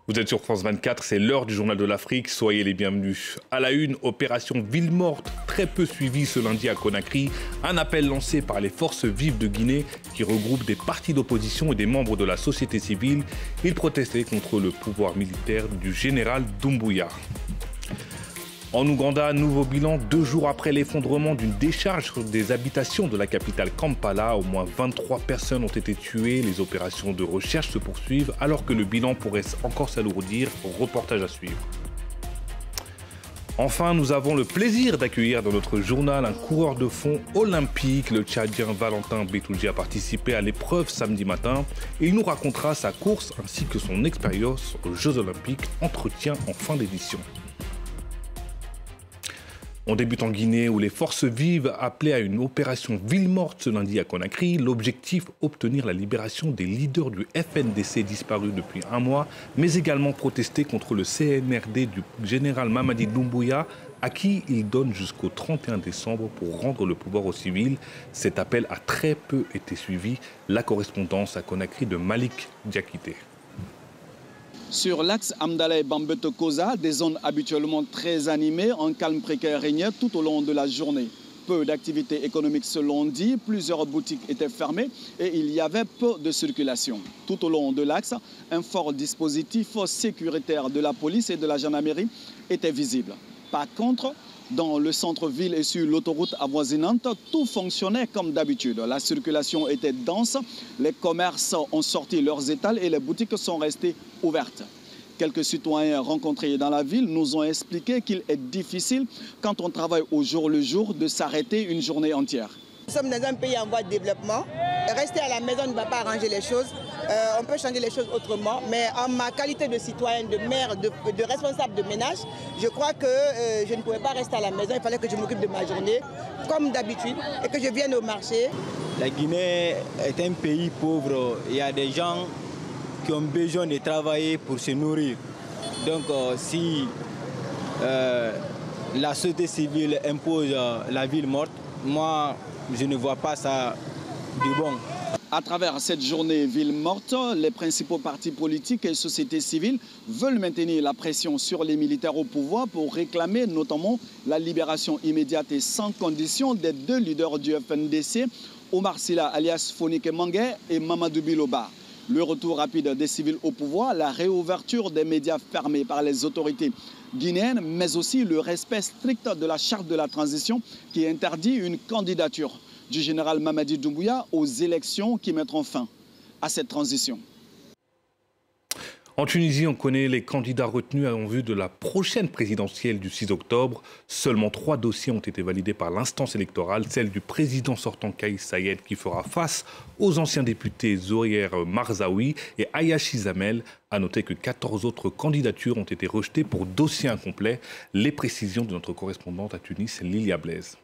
Vous êtes sur France 24, c'est l'heure du journal de l'Afrique, soyez les bienvenus. À la une, opération ville morte, très peu suivie ce lundi à Conakry. Un appel lancé par les forces vives de Guinée qui regroupent des partis d'opposition et des membres de la société civile. Ils protestaient contre le pouvoir militaire du général Doumbouya. En Ouganda, nouveau bilan, 2 jours après l'effondrement d'une décharge des habitations de la capitale Kampala. Au moins 23 personnes ont été tuées. Les opérations de recherche se poursuivent alors que le bilan pourrait encore s'alourdir. Reportage à suivre. Enfin, nous avons le plaisir d'accueillir dans notre journal un coureur de fond olympique. Le Tchadien Valentin Bettoudji a participé à l'épreuve samedi matin et il nous racontera sa course ainsi que son expérience aux Jeux Olympiques. Entretien en fin d'édition. On débute en Guinée où les forces vives appelaient à une opération ville morte ce lundi à Conakry. L'objectif, obtenir la libération des leaders du FNDC disparus depuis 1 mois, mais également protester contre le CNRD du général Mamadi Doumbouya, à qui il donne jusqu'au 31 décembre pour rendre le pouvoir aux civils. Cet appel a très peu été suivi. La correspondance à Conakry de Malik Diakité. Sur l'axe Amdalaï-Bambeto-Koza, des zones habituellement très animées, un calme précaire régnait tout au long de la journée. Peu d'activités économiques selon dit, plusieurs boutiques étaient fermées et il y avait peu de circulation. Tout au long de l'axe, un fort dispositif sécuritaire de la police et de la gendarmerie était visible. Par contre, dans le centre-ville et sur l'autoroute avoisinante, tout fonctionnait comme d'habitude. La circulation était dense, les commerces ont sorti leurs étals et les boutiques sont restées ouvertes. Quelques citoyens rencontrés dans la ville nous ont expliqué qu'il est difficile, quand on travaille au jour le jour, de s'arrêter une journée entière. Nous sommes dans un pays en voie de développement. Rester à la maison ne va pas arranger les choses. On peut changer les choses autrement. Mais en ma qualité de citoyenne, de mère, de responsable de ménage, je crois que je ne pouvais pas rester à la maison. Il fallait que je m'occupe de ma journée, comme d'habitude, et que je vienne au marché. La Guinée est un pays pauvre. Il y a des gens qui ont besoin de travailler pour se nourrir. Donc si la société civile impose la ville morte, moi, je ne vois pas ça du bon. À travers cette journée ville morte, les principaux partis politiques et sociétés civiles veulent maintenir la pression sur les militaires au pouvoir pour réclamer notamment la libération immédiate et sans condition des 2 leaders du FNDC, Omar Silla alias Fonike Mangué et Mamadou Biloba. Le retour rapide des civils au pouvoir, la réouverture des médias fermés par les autorités guinéennes, mais aussi le respect strict de la charte de la transition qui interdit une candidature du général Mamadi Doumbouya aux élections qui mettront fin à cette transition. En Tunisie, on connaît les candidats retenus en vue de la prochaine présidentielle du 6 octobre. Seulement 3 dossiers ont été validés par l'instance électorale, celle du président sortant Kais Saied qui fera face aux anciens députés Zohir Marzaoui et Ayachi Zamel. A noter que 14 autres candidatures ont été rejetées pour dossier incomplet. Les précisions de notre correspondante à Tunis, Lilia Blaise.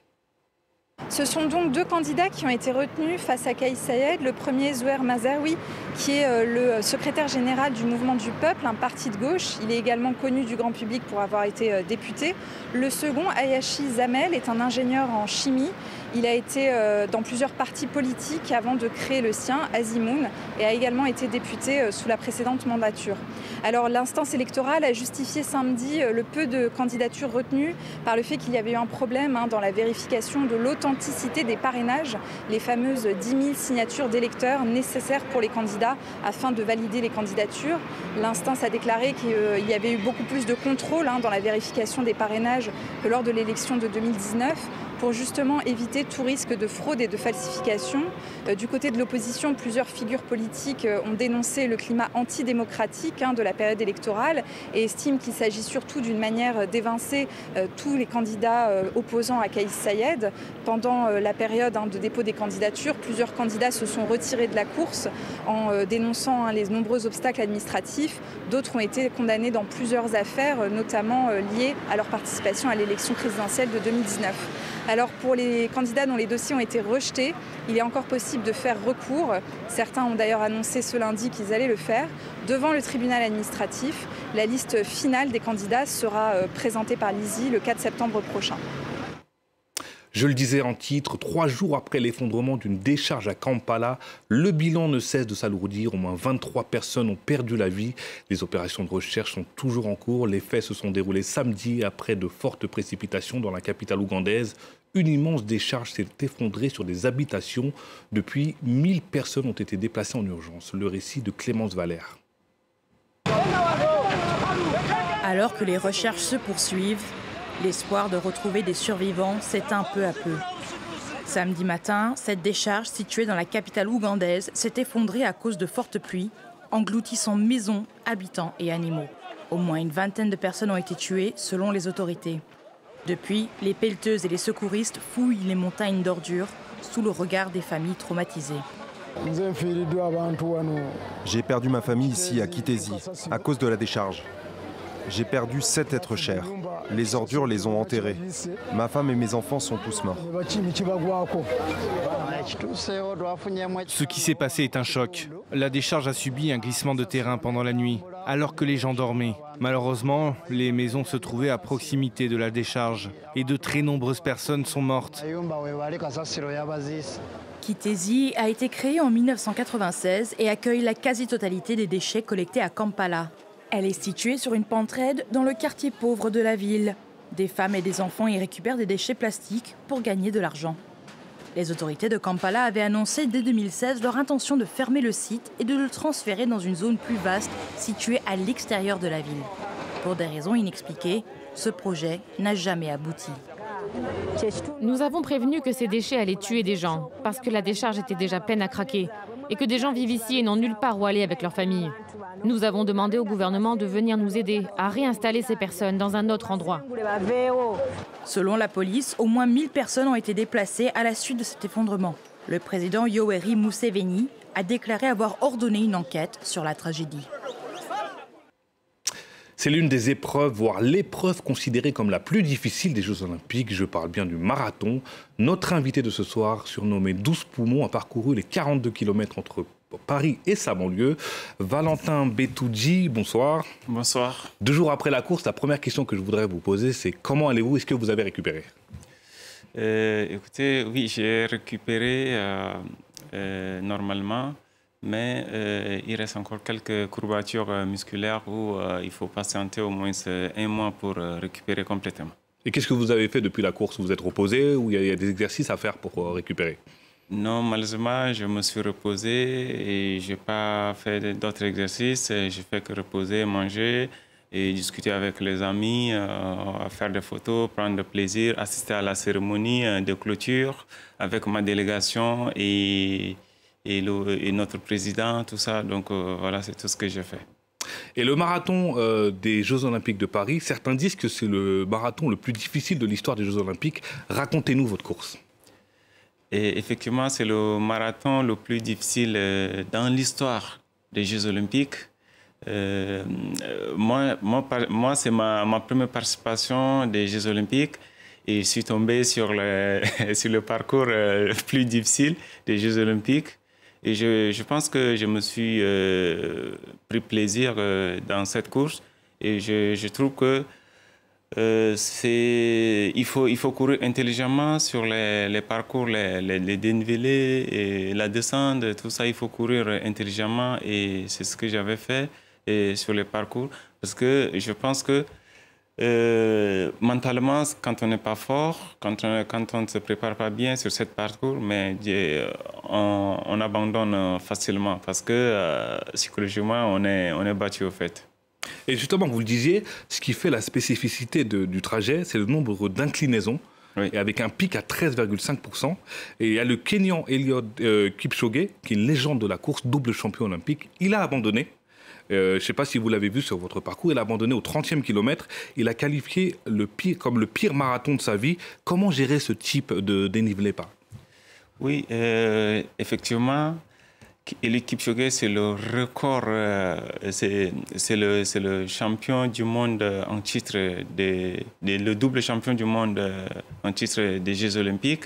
Ce sont donc 2 candidats qui ont été retenus face à Kais Saied. Le premier, Zohir Marzaoui, qui est le secrétaire général du Mouvement du Peuple, un parti de gauche. Il est également connu du grand public pour avoir été député. Le second, Ayachi Zamel, est un ingénieur en chimie. Il a été dans plusieurs partis politiques avant de créer le sien, Azimoun, et a également été député sous la précédente mandature. Alors l'instance électorale a justifié samedi le peu de candidatures retenues par le fait qu'il y avait eu un problème dans la vérification de l'authenticité des parrainages, les fameuses 10 000 signatures d'électeurs nécessaires pour les candidats afin de valider les candidatures. L'instance a déclaré qu'il y avait eu beaucoup plus de contrôle dans la vérification des parrainages que lors de l'élection de 2019. Pour justement éviter tout risque de fraude et de falsification. Du côté de l'opposition, plusieurs figures politiques ont dénoncé le climat antidémocratique de la période électorale et estiment qu'il s'agit surtout d'une manière d'évincer tous les candidats opposants à Kais Saied. Pendant la période de dépôt des candidatures, plusieurs candidats se sont retirés de la course en dénonçant les nombreux obstacles administratifs. D'autres ont été condamnés dans plusieurs affaires, notamment liées à leur participation à l'élection présidentielle de 2019. Alors pour les candidats dont les dossiers ont été rejetés, il est encore possible de faire recours. Certains ont d'ailleurs annoncé ce lundi qu'ils allaient le faire. Devant le tribunal administratif, la liste finale des candidats sera présentée par l'ISI le 4 septembre prochain. Je le disais en titre, 3 jours après l'effondrement d'une décharge à Kampala, le bilan ne cesse de s'alourdir. Au moins 23 personnes ont perdu la vie. Les opérations de recherche sont toujours en cours. Les faits se sont déroulés samedi après de fortes précipitations dans la capitale ougandaise. Une immense décharge s'est effondrée sur des habitations. Depuis, 1000 personnes ont été déplacées en urgence. Le récit de Clémence Valère. Alors que les recherches se poursuivent, l'espoir de retrouver des survivants s'éteint peu à peu. Samedi matin, cette décharge située dans la capitale ougandaise s'est effondrée à cause de fortes pluies, engloutissant maisons, habitants et animaux. Au moins une vingtaine de personnes ont été tuées selon les autorités. Depuis, les pelleteuses et les secouristes fouillent les montagnes d'ordures sous le regard des familles traumatisées. J'ai perdu ma famille ici à Kitezi à cause de la décharge. J'ai perdu 7 êtres chers. Les ordures les ont enterrés. Ma femme et mes enfants sont tous morts. Ce qui s'est passé est un choc. La décharge a subi un glissement de terrain pendant la nuit, alors que les gens dormaient. Malheureusement, les maisons se trouvaient à proximité de la décharge et de très nombreuses personnes sont mortes. Kitezi a été créée en 1996 et accueille la quasi-totalité des déchets collectés à Kampala. Elle est située sur une pente raide dans le quartier pauvre de la ville. Des femmes et des enfants y récupèrent des déchets plastiques pour gagner de l'argent. Les autorités de Kampala avaient annoncé dès 2016 leur intention de fermer le site et de le transférer dans une zone plus vaste située à l'extérieur de la ville. Pour des raisons inexpliquées, ce projet n'a jamais abouti. Nous avons prévenu que ces déchets allaient tuer des gens, parce que la décharge était déjà pleine à craquer, et que des gens vivent ici et n'ont nulle part où aller avec leur famille. Nous avons demandé au gouvernement de venir nous aider à réinstaller ces personnes dans un autre endroit. Selon la police, au moins 1000 personnes ont été déplacées à la suite de cet effondrement. Le président Yoweri Museveni a déclaré avoir ordonné une enquête sur la tragédie. C'est l'une des épreuves, voire l'épreuve considérée comme la plus difficile des Jeux Olympiques. Je parle bien du marathon. Notre invité de ce soir, surnommé 12 poumons, a parcouru les 42 km entre Paris et sa banlieue. Valentin Bettoudji, bonsoir. Bonsoir. 2 jours après la course, la première question que je voudrais vous poser, c'est comment allez-vous? Est-ce que vous avez récupéré? Écoutez, oui, j'ai récupéré normalement. Mais il reste encore quelques courbatures musculaires où il faut patienter au moins 1 mois pour récupérer complètement. Et qu'est-ce que vous avez fait depuis la course? Vous êtes reposé ou il y a des exercices à faire pour récupérer? Non, malheureusement, je me suis reposé et je n'ai pas fait d'autres exercices. Je fais que reposer, manger et discuter avec les amis, faire des photos, prendre du plaisir, assister à la cérémonie de clôture avec ma délégation et notre président, tout ça. Donc voilà, c'est tout ce que j'ai fait. Et le marathon des Jeux Olympiques de Paris, certains disent que c'est le marathon le plus difficile de l'histoire des Jeux Olympiques. Racontez-nous votre course. Et effectivement, c'est le marathon le plus difficile dans l'histoire des Jeux Olympiques. Moi c'est ma première participation des Jeux Olympiques. Et je suis tombé sur le parcours le plus difficile des Jeux Olympiques. Et je pense que je me suis pris plaisir dans cette course. Et je trouve que il faut courir intelligemment sur les parcours, les dénivelés et la descente, tout ça. Il faut courir intelligemment et c'est ce que j'avais fait sur les parcours. Parce que je pense que mentalement, quand on n'est pas fort, quand on ne se prépare pas bien sur ce parcours, mais on abandonne facilement parce que psychologiquement, on est battu au fait. Et justement, vous le disiez, ce qui fait la spécificité du trajet, c'est le nombre d'inclinaisons. Oui. Et avec un pic à 13,5%. Et il y a le Kenyan Eliud Kipchoge, qui est une légende de la course, double champion olympique. Il a abandonné. Je ne sais pas si vous l'avez vu sur votre parcours, il a abandonné au 30e kilomètre. Il a qualifié comme le pire marathon de sa vie. Comment gérer ce type de dénivelé pas? Oui, effectivement, Eliud Kipchoge, c'est le record, c'est le champion du monde en titre, le double champion du monde en titre des Jeux Olympiques,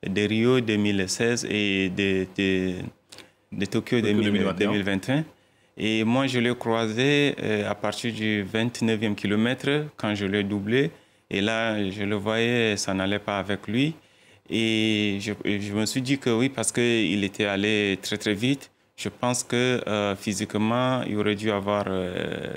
de Rio 2016 et de Tokyo 2021. Et moi, je l'ai croisé à partir du 29e kilomètre quand je l'ai doublé. Et là, je le voyais, ça n'allait pas avec lui. Et je me suis dit que oui, parce qu'il était allé très très vite. Je pense que physiquement, il aurait dû avoir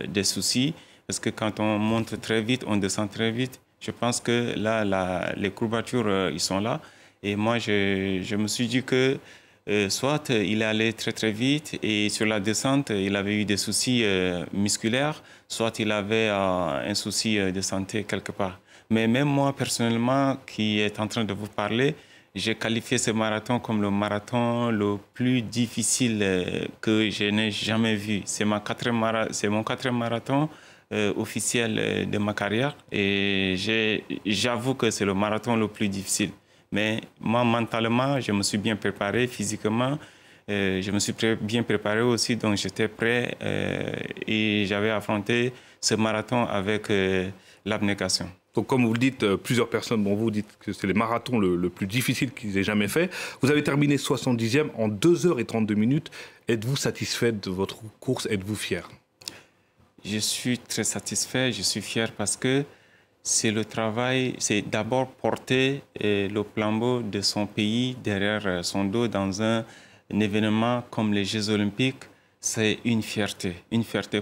des soucis. Parce que quand on monte très vite, on descend très vite. Je pense que là, les courbatures, ils sont là. Et moi, je me suis dit que soit il est allé très très vite et sur la descente, il avait eu des soucis musculaires, soit il avait un souci de santé quelque part. Mais même moi, personnellement, qui est en train de vous parler, j'ai qualifié ce marathon comme le marathon le plus difficile que je n'ai jamais vu. C'est mon quatrième marathon officiel de ma carrière et j'avoue que c'est le marathon le plus difficile. Mais moi, mentalement, je me suis bien préparé, physiquement, je me suis bien préparé aussi, donc j'étais prêt et j'avais affronté ce marathon avec l'abnégation. Donc, comme vous le dites, plusieurs personnes, vous dites que c'est le marathon le plus difficile qu'ils aient jamais fait. Vous avez terminé 70e en 2h32. Êtes-vous satisfait de votre course? Êtes-vous fier? Je suis très satisfait, je suis fier parce que c'est le travail, c'est d'abord porter le flambeau de son pays derrière son dos dans un événement comme les Jeux Olympiques. C'est une fierté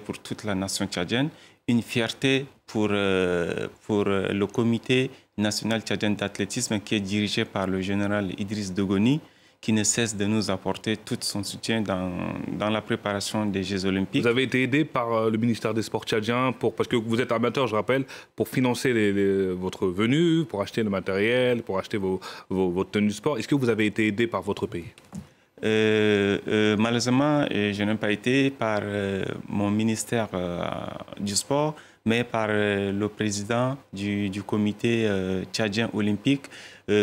pour toute la nation tchadienne, une fierté pour le comité national tchadien d'athlétisme qui est dirigé par le général Idriss Degoni, qui ne cesse de nous apporter tout son soutien dans la préparation des Jeux Olympiques. Vous avez été aidé par le ministère des Sports tchadien, parce que vous êtes amateur, je rappelle, pour financer votre venue, pour acheter le matériel, pour acheter vos tenues de sport. Est-ce que vous avez été aidé par votre pays? Malheureusement, je n'ai pas été par mon ministère du sport, mais par le président du comité tchadien olympique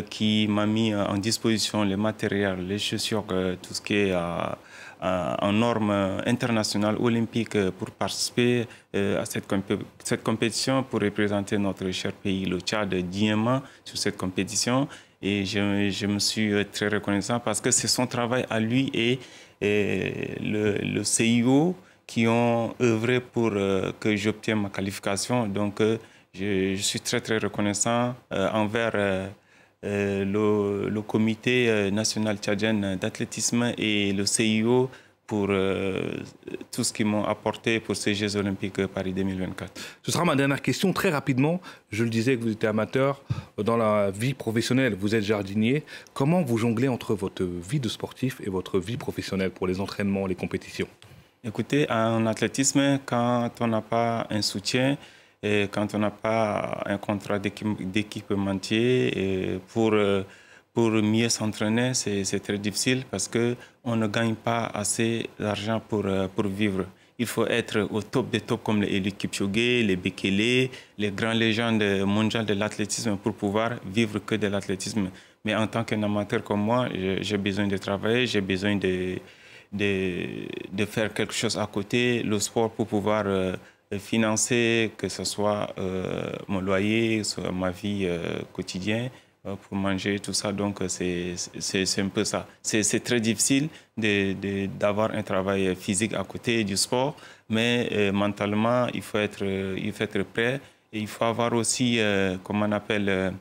qui m'a mis en disposition les matériels, les chaussures, tout ce qui est en normes internationales olympiques pour participer à cette compétition, pour représenter notre cher pays, le Tchad, dignement sur cette compétition. Et je me suis très reconnaissant parce que c'est son travail à lui et le CIO qui ont œuvré pour que j'obtienne ma qualification. Donc, je suis très, très reconnaissant envers le comité national tchadien d'athlétisme et le CIO pour tout ce qu'ils m'ont apporté pour ces Jeux Olympiques Paris 2024. Ce sera ma dernière question. Très rapidement, je le disais que vous étiez amateur dans la vie professionnelle. Vous êtes jardinier. Comment vous jonglez entre votre vie de sportif et votre vie professionnelle pour les entraînements, les compétitions? Écoutez, en athlétisme, quand on n'a pas un soutien, et quand on n'a pas un contrat d'équipementier pour mieux s'entraîner, c'est très difficile parce qu'on ne gagne pas assez d'argent pour vivre. Il faut être au top des tops comme les Eliud Kipchoge, les Bekele, les grandes légendes mondiales de l'athlétisme pour pouvoir vivre que de l'athlétisme. Mais en tant qu'un amateur comme moi, j'ai besoin de travailler, j'ai besoin de faire quelque chose à côté, le sport pour pouvoir financer, que ce soit mon loyer, soit ma vie quotidienne, pour manger, tout ça. Donc, c'est un peu ça. C'est très difficile d'avoir un travail physique à côté du sport, mais mentalement, il faut être prêt. Et il faut avoir aussi, comment on appelle,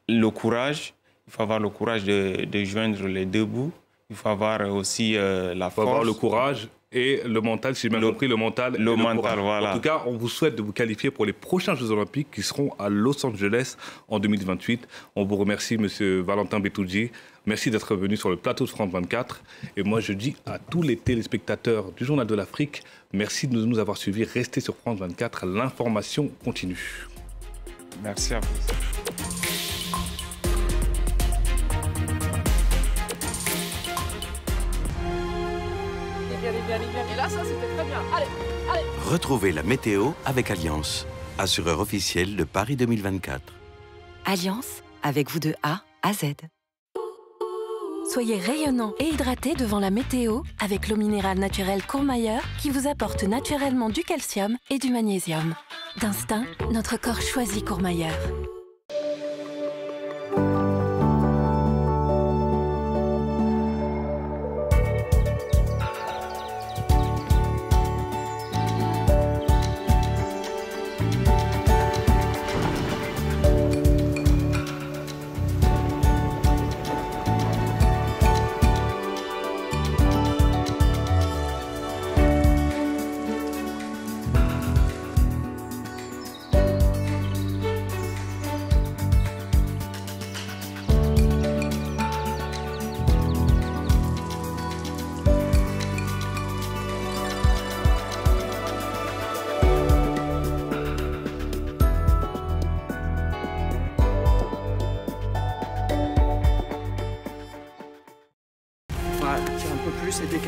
le courage. Il faut avoir le courage de joindre les deux bouts. Il faut avoir aussi la force. Il faut avoir le courage et le mental, si j'ai bien compris, le mental. Le mental, voilà. En tout cas, on vous souhaite de vous qualifier pour les prochains Jeux Olympiques qui seront à Los Angeles en 2028. On vous remercie, Monsieur Valentin Betoudji. Merci d'être venu sur le plateau de France 24. Et moi, je dis à tous les téléspectateurs du Journal de l'Afrique, merci de nous avoir suivis. Restez sur France 24, l'information continue. Merci à vous. Et là, ça, c'était très bien. Allez. Retrouvez la météo avec Alliance, assureur officiel de Paris 2024. Alliance, avec vous de A à Z. Soyez rayonnant et hydraté devant la météo avec l'eau minérale naturelle Courmayeur qui vous apporte naturellement du calcium et du magnésium. D'instinct, notre corps choisit Courmayeur.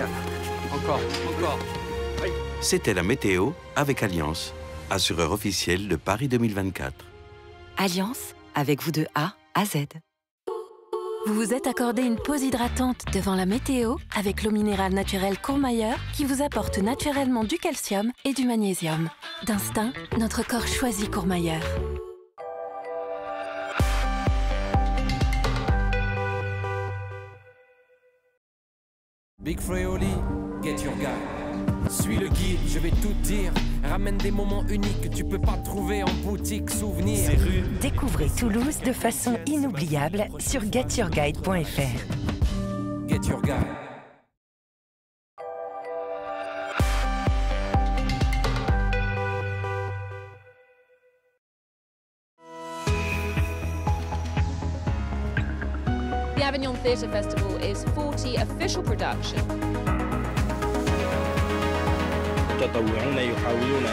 2024. Encore. C'était la météo avec Alliance, assureur officiel de Paris 2024. Alliance, avec vous de A à Z. Vous vous êtes accordé une pause hydratante devant la météo avec l'eau minérale naturelle Courmayeur qui vous apporte naturellement du calcium et du magnésium. D'instinct, notre corps choisit Courmayeur. Big Fraioli, get your guide. Suis le guide, je vais tout dire. Ramène des moments uniques que tu peux pas trouver en boutique souvenir. Découvrez Toulouse de façon inoubliable sur getyourguide.fr. Get your guide. The Avignon Theatre Festival is 40 official production. متطوعون يحاولون